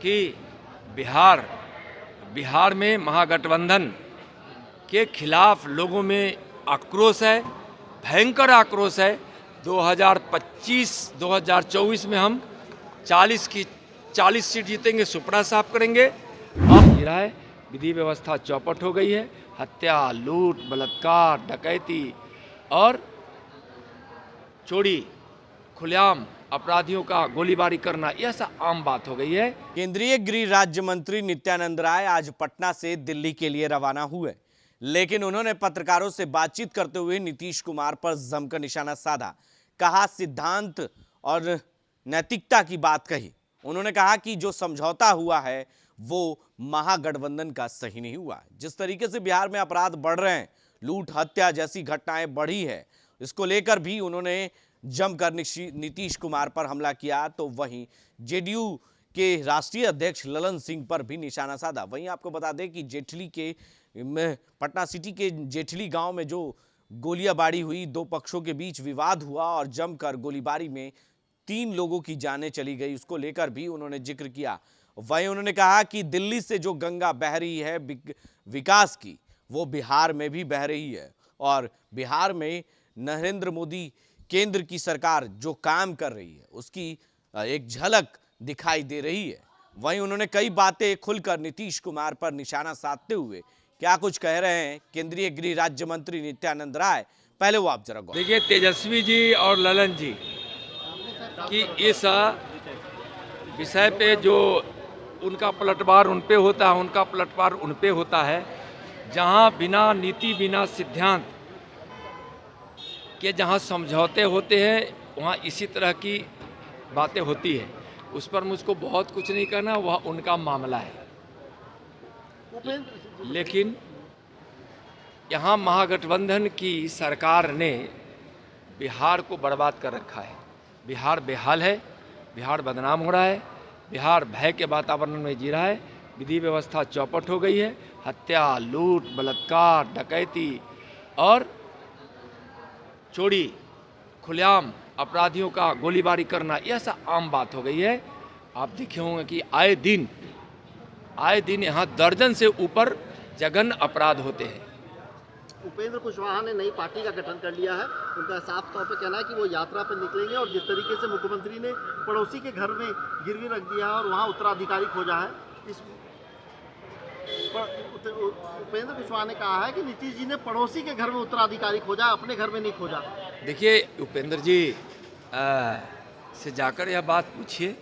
कि बिहार में महागठबंधन के खिलाफ लोगों में आक्रोश है, भयंकर आक्रोश है। 2025-2024 में हम 40 की 40 सीट जीतेंगे, सुपड़ा साफ करेंगे। अब गिरा है, विधि व्यवस्था चौपट हो गई है। हत्या, लूट, बलात्कार, डकैती और चोरी, खुलेआम अपराधियों का गोलीबारी करना, यह सब आम बात हो गई है। केंद्रीय गृह राज्य मंत्री नित्यानंद राय आज पटना से दिल्ली के लिए रवाना हुए, लेकिन उन्होंने पत्रकारों से बातचीत करते हुए नीतीश कुमार पर जमकर निशाना साधा। कहा सिद्धांत और नैतिकता की बात कही। उन्होंने कहा कि जो समझौता हुआ है वो महागठबंधन का सही नहीं हुआ। जिस तरीके से बिहार में अपराध बढ़ रहे हैं, लूट हत्या जैसी घटनाएं बढ़ी है, इसको लेकर भी उन्होंने जमकर नीतीश कुमार पर हमला किया। तो वहीं जेडीयू के राष्ट्रीय अध्यक्ष ललन सिंह पर भी निशाना साधा। वहीं आपको बता दें कि जेठली के पटना सिटी के जेठली गांव में जो गोलियाबारी हुई, दो पक्षों के बीच विवाद हुआ और जमकर गोलीबारी में 3 लोगों की जानें चली गई, उसको लेकर भी उन्होंने जिक्र किया। वहीं उन्होंने कहा कि दिल्ली से जो गंगा बह रही है विकास की, वो बिहार में भी बह रही है और बिहार में नरेंद्र मोदी केंद्र की सरकार जो काम कर रही है उसकी एक झलक दिखाई दे रही है। वहीं उन्होंने कई बातें खुलकर नीतीश कुमार पर निशाना साधते हुए क्या कुछ कह रहे हैं केंद्रीय गृह राज्य मंत्री नित्यानंद राय, पहले वो आप जरा गौर देखिए, तेजस्वी जी और ललन जी कि इस विषय पे जो उनका पलटवार उन पे होता है, उनका पलटवार उन पे होता है। जहाँ बिना नीति, बिना सिद्धांत के जहाँ समझौते होते हैं, वहाँ इसी तरह की बातें होती है। उस पर मुझको बहुत कुछ नहीं करना, वह उनका मामला है। लेकिन यहाँ महागठबंधन की सरकार ने बिहार को बर्बाद कर रखा है। बिहार बेहाल है, बिहार बदनाम हो रहा है, बिहार भय के वातावरण में जी रहा है। विधि व्यवस्था चौपट हो गई है। हत्या, लूट, बलात्कार, डकैती और चोरी, खुलेआम अपराधियों का गोलीबारी करना, यह सब आम बात हो गई है। आप देखे होंगे कि आए दिन यहाँ दर्जन से ऊपर जघन्य अपराध होते हैं। उपेंद्र कुशवाहा ने नई पार्टी का गठन कर लिया है। उनका साफ तौर पे कहना है कि वो यात्रा पर निकलेंगे और जिस तरीके से मुख्यमंत्री ने पड़ोसी के घर में गिरवी रख दिया है और वहाँ उत्तराधिकारी खोजा है, इस उपेंद्र कुशवाहा ने कहा है कि नीतीश जी ने पड़ोसी के घर में उत्तराधिकारी खोजा, अपने घर में नहीं खोजा। देखिए, उपेंद्र जी से जाकर यह बात पूछिए,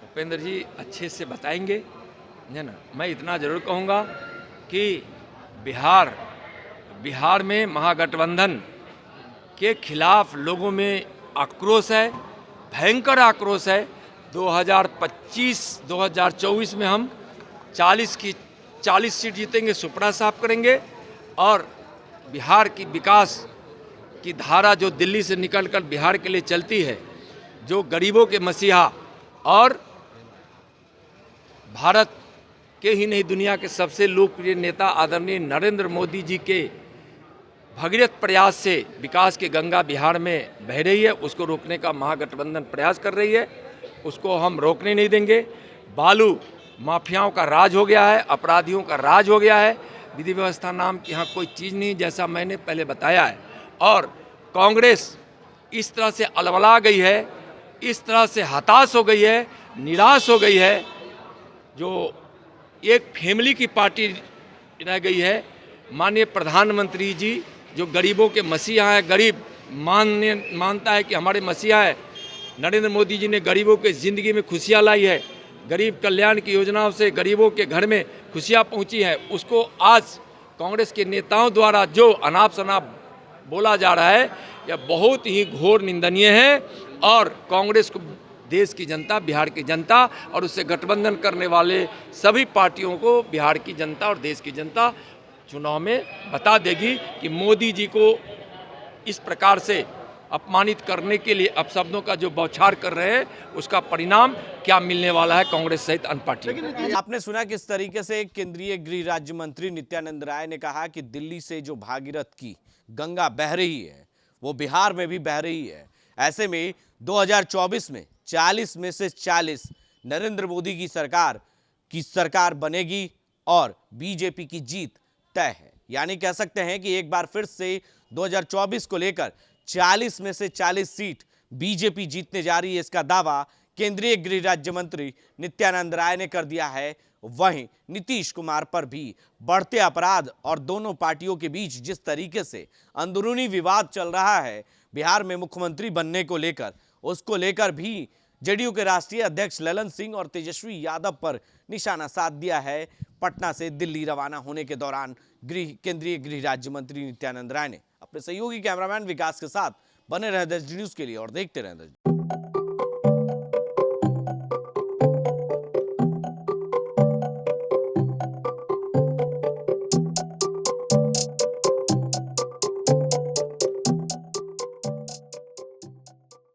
उपेंद्र जी अच्छे से बताएंगे, है ना। मैं इतना जरूर कहूँगा कि बिहार में महागठबंधन के खिलाफ लोगों में आक्रोश है, भयंकर आक्रोश है। 2025-2024 में हम 40 की 40 सीट जीतेंगे, सुपड़ा साफ करेंगे और बिहार की विकास की धारा जो दिल्ली से निकलकर बिहार के लिए चलती है, जो गरीबों के मसीहा और भारत के ही नहीं दुनिया के सबसे लोकप्रिय नेता आदरणीय नरेंद्र मोदी जी के भगीरथ प्रयास से विकास की गंगा बिहार में बह रही है, उसको रोकने का महागठबंधन प्रयास कर रही है। उसको हम रोकने नहीं देंगे। बालू माफियाओं का राज हो गया है, अपराधियों का राज हो गया है। विधि व्यवस्था नाम की यहाँ कोई चीज़ नहीं, जैसा मैंने पहले बताया है। और कांग्रेस इस तरह से अलबला गई है, इस तरह से हताश हो गई है, निराश हो गई है, जो एक फैमिली की पार्टी रह गई है। माननीय प्रधानमंत्री जी जो गरीबों के मसीहा हैं, गरीब मानता है कि हमारे मसीहा है। नरेंद्र मोदी जी ने गरीबों के ज़िंदगी में खुशियाँ लाई है, गरीब कल्याण की योजनाओं से गरीबों के घर में खुशियाँ पहुँची हैं। उसको आज कांग्रेस के नेताओं द्वारा जो अनाप शनाप बोला जा रहा है, यह बहुत ही घोर निंदनीय है। और कांग्रेस को देश की जनता, बिहार की जनता और उससे गठबंधन करने वाले सभी पार्टियों को बिहार की जनता और देश की जनता चुनाव में बता देगी कि मोदी जी को इस प्रकार से अपमानित करने के लिए अपशब्दों का जो बौछार कर रहे हैं, उसका परिणाम क्या मिलने वाला है कांग्रेस सहित अन्य पार्टियों। आपने सुना किस तरीके से केंद्रीय गृह राज्य मंत्री नित्यानंद राय ने कहा कि दिल्ली से जो भागीरथ की गंगा बह रही है वो बिहार में भी बह रही है। ऐसे में 2024 में 40 में से 40 नरेंद्र मोदी की सरकार कि सरकार बनेगी और बीजेपी की जीत तय है। यानी कह सकते हैं कि एक बार फिर से 2024 को लेकर 40 में से 40 सीट बीजेपी जीतने जा रही है, इसका दावा केंद्रीय गृह राज्य मंत्री नित्यानंद राय ने कर दिया है। वहीं नीतीश कुमार पर भी बढ़ते अपराध और दोनों पार्टियों के बीच जिस तरीके से अंदरूनी विवाद चल रहा है बिहार में मुख्यमंत्री बनने को लेकर, उसको लेकर भी जेडीयू के राष्ट्रीय अध्यक्ष ललन सिंह और तेजस्वी यादव पर निशाना साध दिया है। पटना से दिल्ली रवाना होने के दौरान केंद्रीय गृह राज्य मंत्री नित्यानंद राय ने अपने सहयोगी कैमरामैन विकास के साथ बने रहे न्यूज के लिए और देखते रहे।